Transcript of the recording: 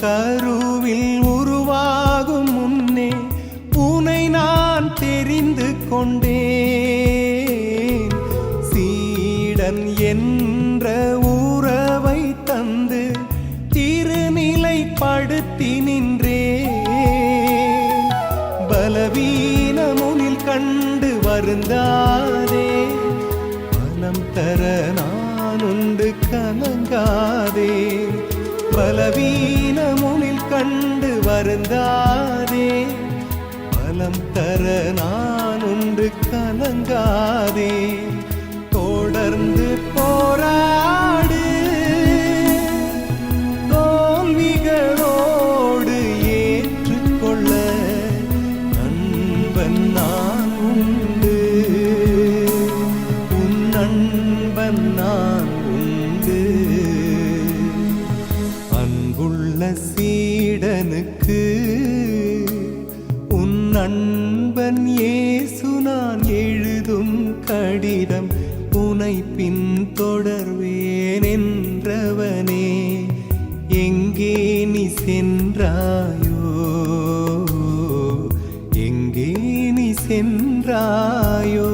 கருவில் உருவாகும் முன்னே உனை நான் தெரிந்து கொண்டேன். சீடன் என்ற உறவை தந்து திருநிலைப்படுத்தி நின்றேன். பலவீனமுனில் கண்டு வருந்தாதே, பலம் தர நான் உண்டு கலங்காதே. பலவீனமுனில் கண்டு வருந்தாதே, பலம் தர நான் உண்டு கலங்காதே. தொடர்ந்து போராடு, தோல்விகளோடு ஏற்றுக்கொள்ள நண்பன் நான் உண்டு, உன் நண்பன் நான் உண்டு. அன்புள்ள சீடனுக்கு உன் நண்பன் இயேசு நான் எழுதும் கடிதம். உனை பின் தொடர்வேன் என்றவனே, எங்கே நீ சென்றாயோ, எங்கே நீ சென்றாயோ.